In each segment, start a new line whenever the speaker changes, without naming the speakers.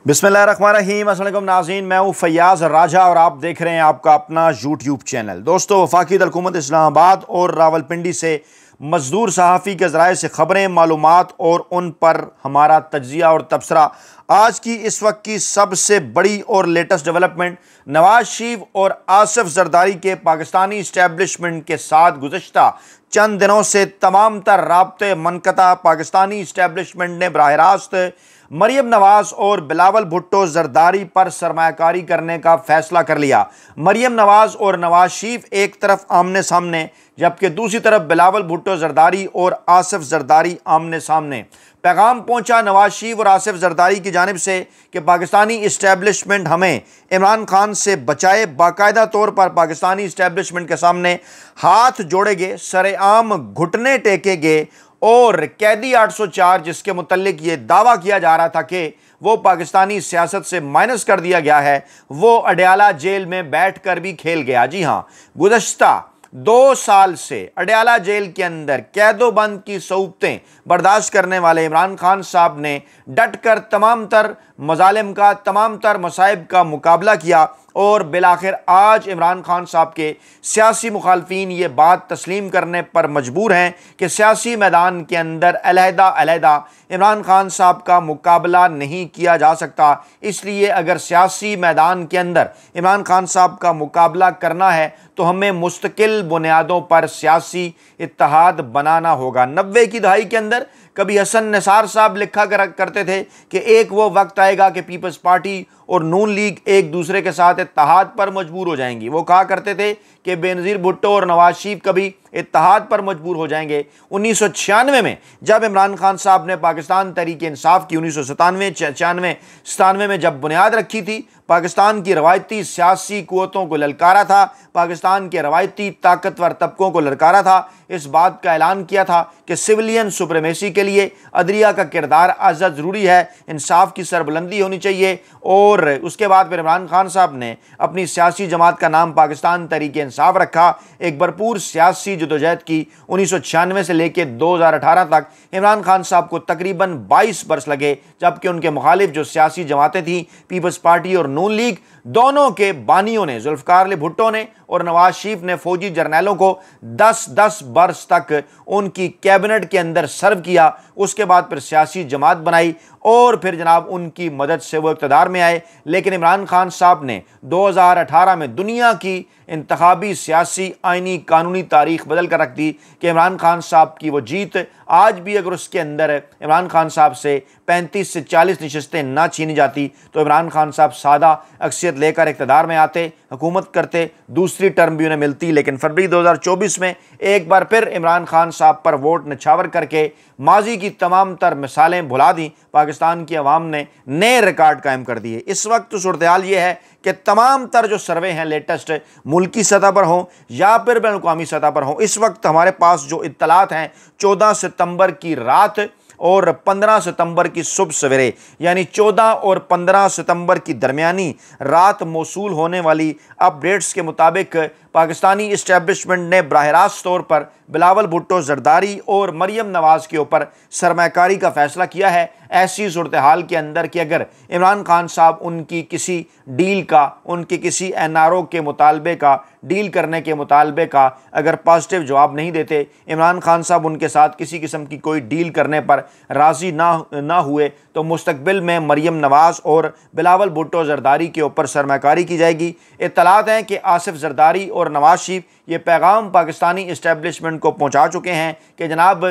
बिस्मिल्लाहिर्रहमानिर्रहीम। अस्सलाम वालेकुम नाज़रीन, मैं हूँ फैयाज़ राजा और आप देख रहे हैं आपका अपना यूट्यूब चैनल। दोस्तों, वफाकी हुकूमत इस्लामाबाद और रावलपिंडी से मजदूर सहाफ़ी के ज़राए से ख़बरें, मालूमात और उन पर हमारा तज्ज़िया और तबसरा। आज की इस वक्त की सबसे बड़ी और लेटेस्ट डेवलपमेंट, नवाज शरीफ और आसिफ जरदारी के पाकिस्तानी इस्टेब्लिशमेंट के साथ गुज़श्ता चंद दिनों से तमाम तर राब्ते मनक़ता। पाकिस्तानी इस्टेब्लिशमेंट ने बराह रास्त मरियम नवाज और बिलावल भुट्टो जरदारी पर सरमायाकारी करने का फैसला कर लिया। मरियम नवाज और नवाज शरीफ एक तरफ आमने सामने, जबकि दूसरी तरफ बिलावल भुट्टो जरदारी और आसिफ जरदारी आमने सामने। पैगाम पहुंचा नवाज शरीफ और आसिफ जरदारी की जानिब से कि पाकिस्तानी इस्टेब्लिशमेंट हमें इमरान खान से बचाए। बाकायदा तौर पर पाकिस्तानी इस्टेब्लिशमेंट के सामने हाथ जोड़ेंगे, सरेआम घुटने टेकेंगे और कैदी 804, जिसके मुतल्लिक ये दावा किया जा रहा था कि वो पाकिस्तानी सियासत से माइनस कर दिया गया है, वो अडयाला जेल में बैठकर भी खेल गया। जी हाँ, गुज़श्ता 2 साल से अडयाला जेल के अंदर कैदोबंद की सऊबतें बर्दाश्त करने वाले इमरान खान साहब ने डट कर तमाम तर मजालिम का, तमाम तर मसाइब का मुकाबला किया और बिलाखिर आज इमरान खान साहब के सियासी मुखालफीन ये बात तस्लीम करने पर मजबूर हैं कि सियासी मैदान के अंदर अलहदा इमरान खान साहब का मुकाबला नहीं किया जा सकता। इसलिए अगर सियासी मैदान के अंदर इमरान खान साहब का मुकाबला करना है तो हमें मुस्तकिल बुनियादों पर सियासी इत्तेहाद बनाना होगा। 90 की दहाई के अंदर कभी हसन निसार साहब लिखा करते थे कि एक वो वक्त आएगा कि पीपल्स पार्टी और नून लीग एक दूसरे के साथ इत्तेहाद पर मजबूर हो जाएंगी। वो कहा करते थे कि बेनज़ीर भुट्टो और नवाज शरीफ कभी इत्तेहाद पर मजबूर हो जाएंगे। 1996 में जब इमरान खान साहब ने पाकिस्तान तहरीक इंसाफ की 1997 में जब बुनियाद रखी थी, पाकिस्तान की रवायती सियासी कुव्वतों को ललकारा था, पाकिस्तान के रवायती ताकतवर तबकों को ललकारा था, इस बात का ऐलान किया था कि सिविलियन सुप्रीमेसी के लिए अदलिया का किरदार आज़ाद ज़रूरी है, इंसाफ की सरबुलंदी होनी चाहिए। और उसके बाद फिर इमरान खान साहब ने अपनी सियासी जमात का नाम पाकिस्तान तहरीक इंसाफ रखा। एक भरपूर सियासी जदोजहद की 1996 से लेकर 2018 तक इमरान खान साहब को तकरीबन 22 बरस लगे, जबकि उनके मुखालिफ जो सियासी जमातें थीं, पीपल्स पार्टी और नून लीग, दोनों के बानियों ने, जुल्फ़िकार अली भुट्टो ने और नवाज शरीफ ने फौजी जर्नैलों को 10-10 बरस तक उनकी कैबिनेट के अंदर सर्व किया। उसके बाद फिर सियासी जमात बनाई और फिर जनाब उनकी मदद से वो इक़्तिदार में आए। लेकिन इमरान खान साहब ने 2018 में दुनिया की इंतखाबी, सियासी, आइनी, कानूनी तारीख बदल कर रख दी कि इमरान खान साहब की वो जीत आज भी अगर उसके अंदर इमरान खान साहब से 35 से 40 नशस्तें ना छीनी जाती तो इमरान खान साहब सादा अक्सियत लेकर इक़्तिदार में आते, हुकूमत करते, दूसरी टर्म भी उन्हें मिलती। लेकिन फरवरी 2024 में एक बार फिर इमरान खान साहब पर वोट नछावर करके माजी की तमाम तर मिसालें भुला दी। पाकिस्तान की अवाम ने नए रिकॉर्ड कायम कर दिए। इस वक्त तो सूरत हाल ये है कि तमाम तर जो सर्वे हैं लेटेस्ट, मुल्की सतह पर हों या फिर बैनुल-अक़वामी सतह पर हों, इस वक्त हमारे पास जो इत्तलात हैं 14 सितंबर की रात और 15 सितंबर की सुबह सवेरे, यानी 14 और 15 सितंबर की दरमियानी रात मौसूल होने वाली अपडेट्स के मुताबिक पाकिस्तानी इस्टेब्लिशमेंट ने बराह रास्त तौर पर बिलावल भुट्टो जरदारी और मरियम नवाज के ऊपर सरमायाकारी का फैसला किया है। ऐसी सूरत हाल के अंदर कि अगर इमरान खान साहब उनकी किसी डील का, उनके किसी NRO के मुतालबे का, डील करने के मुतालबे का अगर पॉजिटिव जवाब नहीं देते, इमरान खान साहब उनके साथ किसी किस्म की कोई डील करने पर राज़ी ना हुए, तो मुस्तकबिल में मरियम नवाज और बिलावल भुट्टो जरदारी के ऊपर सरमायाकारी की जाएगी। इत्तलात हैं कि आसिफ जरदारी और नवाज शरीफ ये पैगाम पाकिस्तानी इस्टेब्लिशमेंट को पहुंचा चुके हैं कि जनाब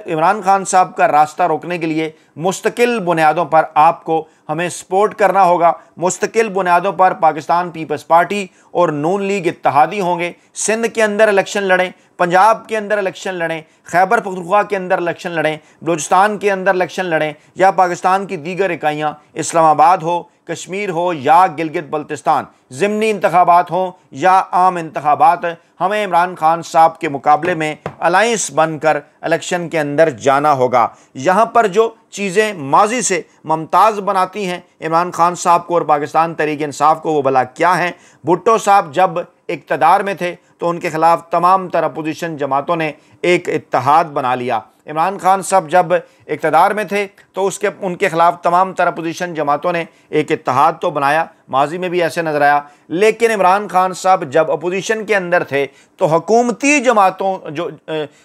इमरान खान साहब का रास्ता रोकने के लिए मुस्तकिल बुनियादों पर आपको हमें सपोर्ट करना होगा। मुस्तकिल बुनियादों पर पाकिस्तान पीपल्स पार्टी और नून लीग इत्तेहादी होंगे। सिंध के अंदर इलेक्शन लड़ें, पंजाब के अंदर इलेक्शन लड़ें, खैबर पख्तूनख्वा के अंदर इलेक्शन लड़ें, बलूचिस्तान के अंदर इलेक्शन लड़ें, या पाकिस्तान की दीगर इकाइयाँ इस्लामाबाद हो, कश्मीर हो या गिलगित बल्तिस्तान, ज़िमनी इंतखाबात हों या आम इंतखाबात, हमें इमरान खान साहब के मुकाबले में अलायंस बनकर इलेक्शन के अंदर जाना होगा। यहाँ पर जो चीज़ें माजी से मुमताज़ बनाती हैं इमरान खान साहब को और पाकिस्तान तहरीक इंसाफ को, वो भला क्या हैं? भुट्टो साहब जब इक़्तिदार में थे तो उनके खिलाफ तमाम तर अपोजिशन जमातों ने एक इत्तेहाद बना लिया। इमरान खान साहब जब इक़्तिदार में थे तो उनके खिलाफ तमाम तरह अपोजिशन जमातों ने एक इत्तेहाद तो बनाया, माजी में भी ऐसे नजर आया। लेकिन इमरान खान साहब जब अपोजिशन के अंदर थे तो हुकूमती जमातों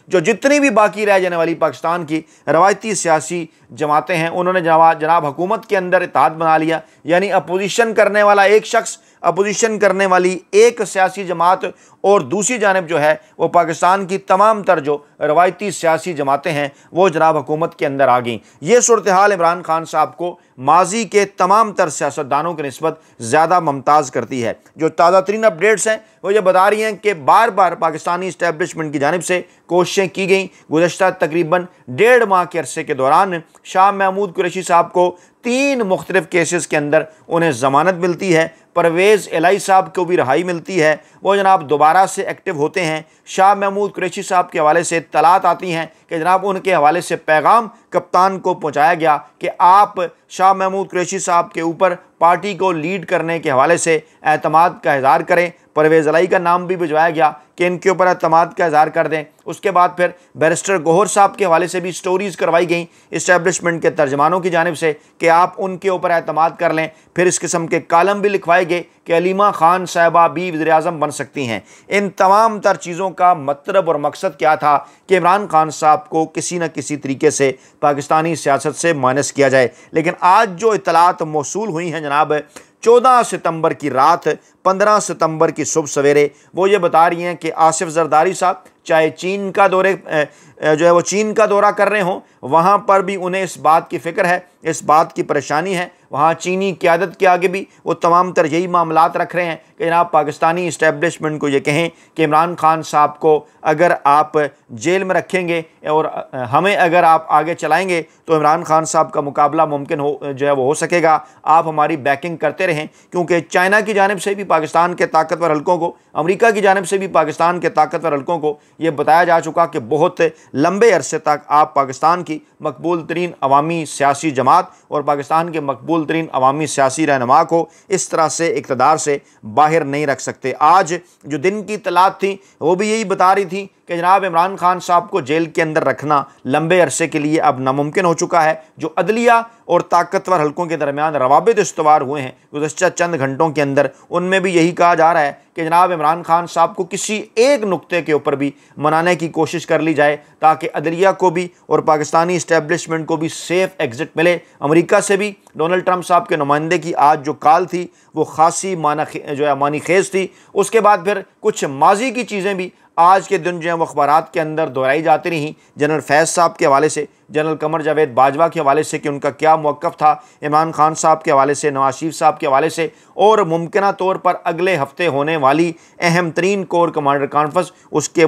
जो जितनी भी बाकी रह जाने वाली पाकिस्तान की रवायती सियासी जमातें हैं, उन्होंने जनाब हुकूमत के अंदर इत्तेहाद बना लिया। यानी अपोजिशन करने वाला एक शख्स, अपोजिशन करने वाली एक सियासी जमात और दूसरी जानिब जो है वो पाकिस्तान की तमाम तर जो रवायती सियासी जमातें हैं वो जनाब हुकूमत के अंदर आ गई। ये सूरत हाल इमरान खान साहब को माजी के तमाम तर सियासतदानों की निस्बत ज़्यादा मुमताज़ करती है। जो ताज़ा तरीन अपडेट्स हैं वो ये बता रही हैं कि बार बार पाकिस्तानी इस्टेब्लिशमेंट की जानिब से कोशिशें की गई। गुज़श्ता तकरीबन 1.5 माह के अरसे के दौरान शाह महमूद कुरैशी साहब को 3 मुख्तलिफ केसेस के अंदर उन्हें ज़मानत मिलती है। परवेज़ इलाही साहब को भी रहाई मिलती है, वो जनाब दोबारा से एक्टिव होते हैं। शाह महमूद कुरैशी साहब के हवाले से इत्तलात आती हैं कि जनाब उनके हवाले से पैगाम कप्तान को पहुँचाया गया कि आप शाह महमूद कुरैशी साहब के ऊपर पार्टी को लीड करने के हवाले से एतमाद का इज़हार करें। परवेज़ इलाही का नाम भी भिजवाया गया कि इनके ऊपर एतमाद का इज़हार कर दें। उसके बाद फिर बैरिस्टर गौहर साहब के हवाले से भी स्टोरीज़ करवाई गई इस्टेब्लिशमेंट के तर्जमानों की जानिब से कि आप उनके ऊपर एतमाद कर लें। फिर इस किस्म के कालम भी लिखवाए गए कि अलीमा खान साहिबा भी वज़ीर-ए-आज़म बन सकती हैं। इन तमाम तर चीज़ों का मतलब और मकसद क्या था कि इमरान खान साहब को किसी न किसी तरीके से पाकिस्तानी सियासत से माइनस किया जाए। लेकिन आज जो इत्तलात मौसूल हुई हैं जनाब 14 सितंबर की रात 15 सितंबर की सुबह सवेरे, वो ये बता रही हैं कि आसिफ जरदारी साहब चाहे चीन का दौरे जो है वो चीन का दौरा कर रहे हों, वहाँ पर भी उन्हें इस बात की फ़िक्र है, इस बात की परेशानी है। वहाँ चीनी क़यादत के आगे भी वो तमाम तर यही मामलात रख रहे हैं कि जनाब पाकिस्तानी इस्टेब्लिशमेंट को ये कहें कि इमरान खान साहब को अगर आप जेल में रखेंगे और हमें अगर आप आगे चलाएंगे तो इमरान खान साहब का मुकाबला मुमकिन हो सकेगा। आप हमारी बैकिंग करते रहें, क्योंकि चाइना की जानिब से भी पाकिस्तान के ताकतवर हल्कों को, अमेरिका की जानिब से भी पाकिस्तान के ताकतवर हल्कों को ये बताया जा चुका कि बहुत लंबे अरसे तक आप पाकिस्तान की मकबूल तरीन अवामी सियासी जमात और पाकिस्तान के मकबूल तरीन अवामी सियासी रहनुमा को इस तरह से इक़्तिदार से बाहर नहीं रख सकते। आज जो दिन की इत्तलात थी वो भी यही बता रही थी कि जनाब इमरान खान साहब को जेल के अंदर रखना लंबे अरसे के लिए अब नामुमकिन हो चुका है। जो अदलिया और ताकतवर हल्कों के दरमियान रवाबित इस्तवार हुए हैं गुज़श्ता चंद घंटों के अंदर, उनमें भी यही कहा जा रहा है कि जनाब इमरान खान साहब को किसी एक नुक्ते के ऊपर भी मनाने की कोशिश कर ली जाए ताकि अदलिया को भी और पाकिस्तानी इस्टेब्लिशमेंट को भी सेफ़ एग्ज़िट मिले। अमेरिका से भी डोनाल्ड ट्रंप साहब के नुमाइंदे की आज जो कॉल थी वो खासी मानी खेज थी। उसके बाद फिर कुछ माजी की चीज़ें भी आज के दिन जो है वो अखबारात के अंदर दोहराई जाती रहीं। जनरल फैज़ साहब के हवाले से, जनरल कमर जावेद बाजवा के हवाले से कि उनका क्या मौक़िफ़ था, इमरान खान साहब के हवाले से, नवाज शरीफ साहब के हवाले से, और मुमकिन तौर पर अगले हफ्ते होने वाली अहम तरीन कोर कमांडर कॉन्फ्रेंस उसके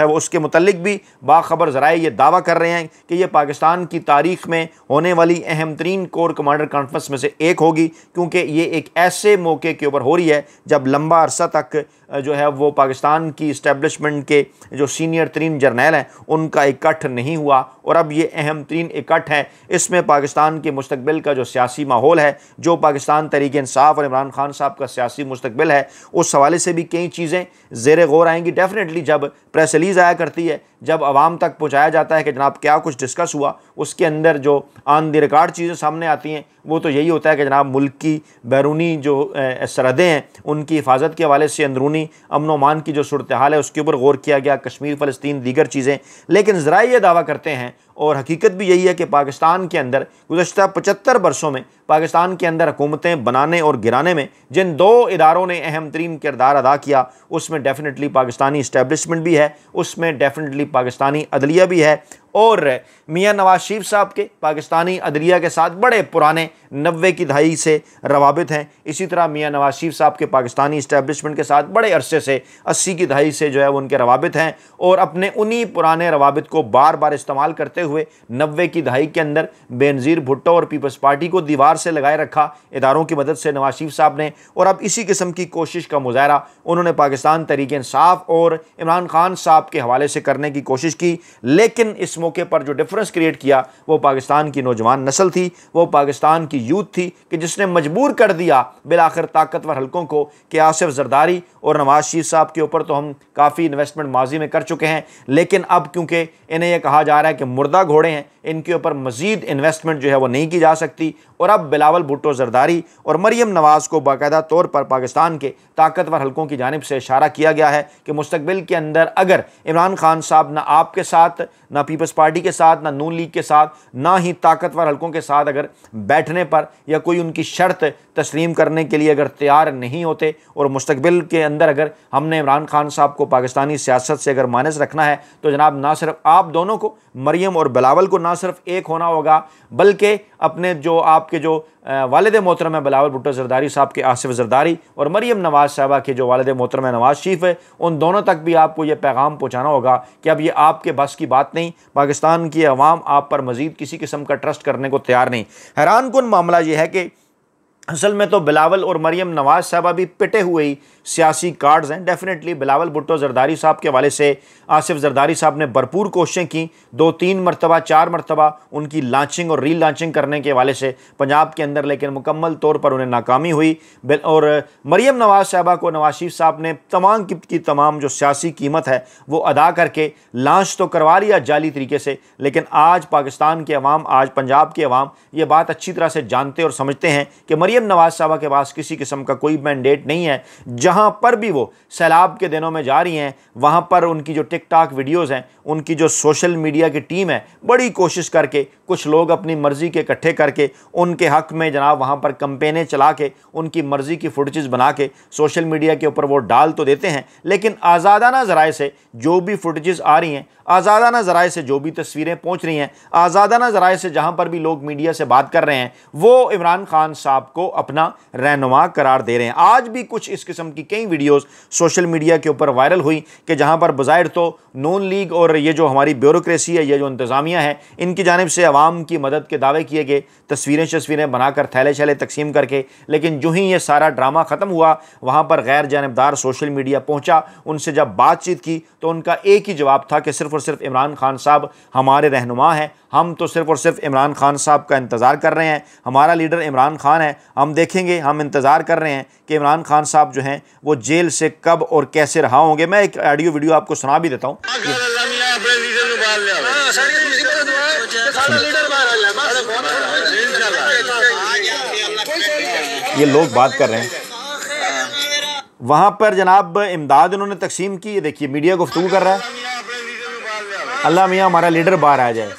उसके मुतल्लिक भी बाखबर ज़राए ये दावा कर रहे हैं कि ये पाकिस्तान की तारीख़ में होने वाली अहम तरीन कोर कमांडर कॉन्फ्रेंस में से एक होगी, क्योंकि ये एक ऐसे मौके के ऊपर हो रही है जब लंबा अरसा तक जो है वो पाकिस्तान की इस्टेब्लिशमेंट के जो सीनियर तरीन जर्नैल हैं उनका इकट्ठ नहीं हुआ, और अब ये अहम तरीन इकट्ठ है। इसमें पाकिस्तान के मुस्तकबिल का जो सियासी माहौल है, जो पाकिस्तान तहरीक इंसाफ और इमरान खान साहब का सियासी मुस्तकबिल है, उस हवाले से भी कई चीज़ें ज़ेर गौर आएंगी। डेफिनेटली जब प्रेस रिलीज़ आया करती है, जब आवाम तक पहुँचाया जाता है कि जनाब क्या कुछ डिस्कस हुआ, उसके अंदर जो ऑन द रिकॉर्ड चीज़ें सामने आती हैं वो तो यही होता है कि जनाब मुल्क की बैरूनी जो सरहदें हैं उनकी हिफाजत के हवाले से अंदरूनी अमन व अमान की जो सूरत हाल है उसके ऊपर गौर किया गया, कश्मीर फ़लस्तीन दीगर चीज़ें। लेकिन ज़रा ये दावा करते हैं और हकीकत भी यही है कि पाकिस्तान के अंदर गुज़श्ता 75 बरसों में पाकिस्तान के अंदर हुकूमतें बनाने और गिराने में जिन 2 इदारों ने अहम तरीन किरदार अदा किया, उसमें डेफिनेटली पाकिस्तानी इस्टेब्लिशमेंट भी है, उसमें डेफिनेटली पाकिस्तानी अदलिया भी है, और मियाँ नवाज शरीफ साहब के पाकिस्तानी अदलिया के साथ बड़े पुराने 90 की दहाई से रवाबित हैं। इसी तरह मियाँ नवाज शरीफ साहब के पाकिस्तानी इस्टेब्लिशमेंट के साथ बड़े अरसे से 80 की दहाई से जो है वो उनके रवाबित हैं, और अपने उन्हीं पुराने रवाबित को बार बार इस्तेमाल करते हुए 90 की दहाई के अंदर बेनज़ीर भुट्टो और पीपल्स पार्टी को दीवार से लगाए रखा इदारों की मदद से नवाज शरीफ साहब ने, और अब इसी किस्म की कोशिश का मुजाहरा उन्होंने पाकिस्तान तहरीक इंसाफ और इमरान खान साहब के हवाले से करने की कोशिश की। लेकिन इस मौके पर जो डिफरेंस क्रिएट किया वो पाकिस्तान की नौजवान नस्ल थी, वो पाकिस्तान की यूथ थी कि जिसने मजबूर कर दिया बिलाखिर ताकतवर हलकों को कि आसिफ जरदारी और नवाज शरीफ साहब के ऊपर तो हम काफ़ी इन्वेस्टमेंट माजी में कर चुके हैं, लेकिन अब क्योंकि इन्हें यह कहा जा रहा है कि मुर्दा घोड़े हैं, इनके ऊपर मजीद इन्वेस्टमेंट जो है वो नहीं की जा सकती। और अब बिलावल भुट्टो जरदारी और मरियम नवाज़ को बाकायदा तौर पर पाकिस्तान के ताकतवर हलकों की जानिब से इशारा किया गया है कि मुस्तकबिल के अंदर अगर इमरान खान साहब ना आपके साथ, ना पीपल्स पार्टी के साथ, ना नून लीग के साथ, ना ही ताकतवर हलकों के साथ अगर बैठने पर या कोई उनकी शर्त तस्लीम करने के लिए अगर तैयार नहीं होते, और मुस्तकबिल के अंदर अगर हमने इमरान खान साहब को पाकिस्तानी सियासत से अगर मानस रखना है तो जनाब ना सिर्फ आप दोनों को, मरियम और बिलावल को, ना सिर्फ एक होना होगा बल्कि अपने जो आपके जो वालिद मोहतरम है बिलावल भुट्टो जरदारी साहब के आसिफ जरदारी और मरियम नवाज साहबा के जो वालिद मोहतरम है नवाज शरीफ है, उन दोनों तक भी आपको ये पैगाम पहुँचाना होगा कि अब ये आपके बस की बात नहीं, पाकिस्तान की अवाम आप पर मज़ीद किसी किस्म का ट्रस्ट करने को तैयार नहीं। हैरान कुन मामला ये है कि असल में तो बिलावल और मरियम नवाज साहबा भी पिटे हुए ही सियासी कार्ड्स हैं। डेफिनेटली बिलावल भुट्टो जरदारी साहब के हवाले से आसिफ जरदारी साहब ने भरपूर कोशिशें की, 2-3 मरतबा 4 मरतबा उनकी लॉन्चिंग और री लॉन्चिंग करने के हवाले से पंजाब के अंदर, लेकिन मुकम्मल तौर पर उन्हें नाकामी हुई। और मरियम नवाज साहबा को नवाज शरीफ साहब ने तमाम की तमाम जो सियासी कीमत है वो अदा करके लॉन्च तो करवा लिया जाली तरीके से, लेकिन आज पाकिस्तान के अवाम, आज पंजाब के अवाम ये बात अच्छी तरह से जानते और समझते हैं कि मरियम नवाज साहबा के पास किसी किस्म का कोई मैंडेट नहीं है। जहां पर भी वो सैलाब के दिनों में जा रही हैं वहां पर उनकी जो टिकटॉक वीडियोस हैं, उनकी जो सोशल मीडिया की टीम है, बड़ी कोशिश करके कुछ लोग अपनी मर्जी के इकट्ठे करके उनके हक में जनाब वहां पर कैंपेनें चला के उनकी मर्जी की फुटेजेस बना के सोशल मीडिया के ऊपर वो डाल तो देते हैं, लेकिन आज़ादाना ज़राए से जो भी फुटेजेस आ रही हैं, आज़ादाना ज़राए से जो भी तस्वीरें पहुंच रही हैं, आज़ादाना ज़राए से जहां पर भी लोग मीडिया से बात कर रहे हैं, वो इमरान खान साहब को अपना रहनुमा करार दे रहे हैं। आज भी कुछ इस किस्म की कई वीडियोस सोशल मीडिया के ऊपर वायरल हुई कि जहां पर बज़ाहिर तो नून लीग और ये जो हमारी ब्यूरोक्रेसी है, ये जो इंतज़ामिया है, इनकी जानिब से अवाम की मदद के दावे किए गए, तस्वीरें बनाकर थैले शैले तकसीम करके, लेकिन जो ही ये सारा ड्रामा ख़त्म हुआ वहाँ पर गैर जानिबदार सोशल मीडिया पहुँचा, उनसे जब बातचीत की तो उनका एक ही जवाब था कि सिर्फ़ और सिर्फ इमरान खान साहब हमारे रहनुमा हैं, हम तो सिर्फ़ और सिर्फ इमरान खान साहब का इंतज़ार कर रहे हैं, हमारा लीडर इमरान खान है, हम देखेंगे, हम इंतज़ार कर रहे हैं कि इमरान खान साहब जो हैं वो जेल से कब और कैसे रहा होंगे। मैं एक ऑडियो वीडियो आपको सुना भी देता हूँ। ये लोग बात कर रहे हैं, वहाँ पर जनाब इमदाद उन्होंने तकसीम की, देखिए मीडिया गुफ्तगू कर रहा है, अल्लाह मियाँ हमारा लीडर बाहर आ जाए।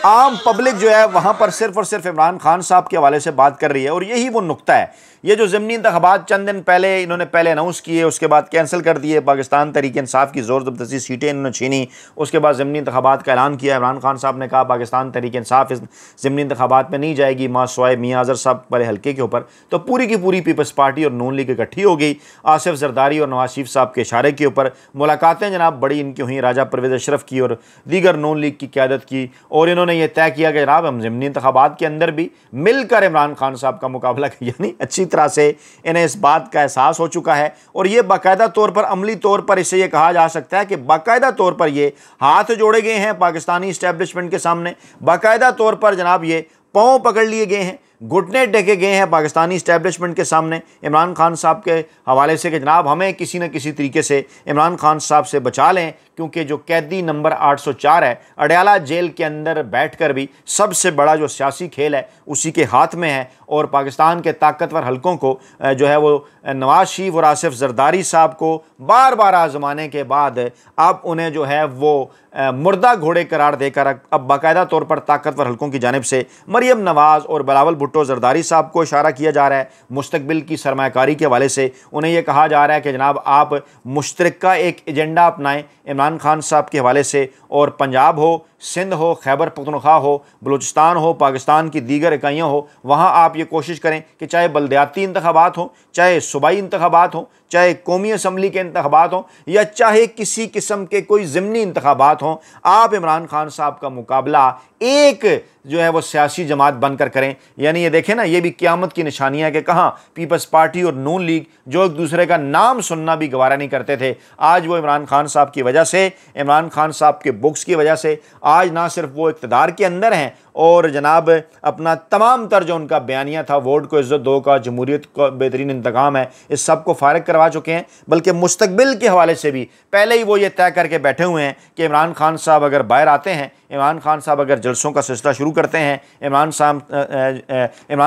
आम पब्लिक जो है वहाँ पर सिर्फ और सिर्फ इमरान खान साहब के हवाले से बात कर रही है, और यही वो नुक्ता है। ये जो ज़िमनी इंतखाबात चंद दिन पहले इन्होंने अनाउंस किए, उसके बाद कैंसिल कर दिए, पाकिस्तान तहरीक इंसाफ की ज़ोर ज़बरदस्ती सीटें इन्होंने छीनी, उसके बाद ज़िमनी इंतखाबात का ऐलान किया। इमरान खान साहब ने कहा पाकिस्तान तहरीक इंसाफ इस ज़िमनी इंतखाबात में नहीं जाएगी, मासवाए मियाँ अज़हर साहब वाले हल्के के ऊपर। तो पूरी की पूरी पीपल्स पार्टी और नून लीग इकट्ठी हो गई आसिफ जरदारी और नवाज शरीफ साहब के इशारे के ऊपर। मुलाकातें जनाब बड़ी इनकी हुई राजा परवेज़ अशरफ की और दीगर नून लीग की क़यादत की, और इन्होंने ये तय किया कि जनाब हम ज़िमनी इंतखाबात के अंदर भी मिलकर इमरान खान साहब का मुकाबला किया। यानी अच्छी तरह से इन्हें इस बात का एहसास हो चुका है, और ये बाकायदा तौर पर, अमली तौर पर इसे ये कहा जा सकता है कि बाकायदा तौर पर ये हाथ जोड़े गए हैं पाकिस्तानी इस्टेब्लिशमेंट के सामने, बाकायदा तौर पर जनाब ये पाँव पकड़ लिए गए हैं, घुटने टेके गए हैं पाकिस्तानी इस्टेब्लिशमेंट के सामने इमरान खान साहब के हवाले से कि जनाब हमें किसी न किसी तरीके से इमरान खान साहब से बचा लें, क्योंकि जो कैदी नंबर 804 है अडयाला जेल के अंदर बैठकर भी सबसे बड़ा जो सियासी खेल है उसी के हाथ में है, और पाकिस्तान के ताकतवर हलकों को जो है वो नवाज शरीफ और आसिफ जरदारी साहब को बार बार आजमाने के बाद अब उन्हें जो है वो मुर्दा घोड़े करार देकर अब बाकायदा तौर पर ताकतवर हलकों की जानिब से मरियम नवाज़ और बिलावल भुट्टो जरदारी साहब को इशारा किया जा रहा है। मुस्तकबिल की सरमाकारी के हवाले से उन्हें यह कहा जा रहा है कि जनाब आप मुश्तरका एक एजेंडा अपनाएं इमरान खान साहब के हवाले से, और पंजाब हो, सिंध हो, खैबर पख्तूनख्वा हो, बलूचिस्तान हो, पाकिस्तान की दीगर इकाइयाँ हो, वहाँ आप ये कोशिश करें कि चाहे बल्दियाती इंतखाबात हों, चाहे सूबाई इंतखाबात हों, चाहे कौमी असम्बली के इंतखाबात हों, या चाहे किसी किस्म के कोई ज़िमनी इंतखाबात हों, आप इमरान खान साहब का मुकाबला एक जो है वो सियासी जमात बनकर करें। यानी ये देखें ना, ये भी क़यामत की निशानियाँ कि कहाँ पीपल्स पार्टी और नून लीग जो एक दूसरे का नाम सुनना भी गवारा नहीं करते थे, आज वो इमरान खान साहब की वजह से, इमरान खान साहब के बुक्स की वजह से आज ना सिर्फ वो इक़्तिदार के अंदर हैं और जनाब अपना तमाम तर जो उनका बयानिया था, वोट को इज़्ज़त दो का, जमहूरियत का बेहतरीन इंतकाम है, इस सब को फारिग करवा चुके हैं, बल्कि मुस्तकबिल के हवाले से भी पहले ही वो ये तय करके बैठे हुए हैं कि इमरान खान साहब अगर बाहर आते हैं, इमरान खान साहब अगर जलसों का सिलसिला शुरू करते हैं, इमरान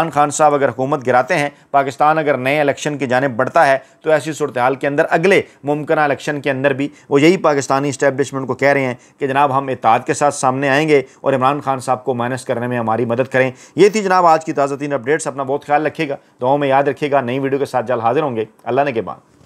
खान साहब अगर हुकूमत गिराते हैं, पाकिस्तान अगर नए इलेक्शन की जानिब बढ़ता है, तो ऐसी सूरत हाल के अंदर अगले मुमकिन इलेक्शन के अंदर भी वो यही पाकिस्तानी इस्टेब्लिशमेंट को कह रहे हैं कि जनाब हम इत्तेहाद के साथ सामने आएंगे और इमरान खान साहब को माइनस करने में हमारी मदद करें। ये थी जनाब आज की ताज़ा तीन अपडेट्स। अपना बहुत ख्याल रखिएगा, दुआओं में याद रखिएगा। नई वीडियो के साथ जल्द हाजिर होंगे। अल्लाह ने के बाद।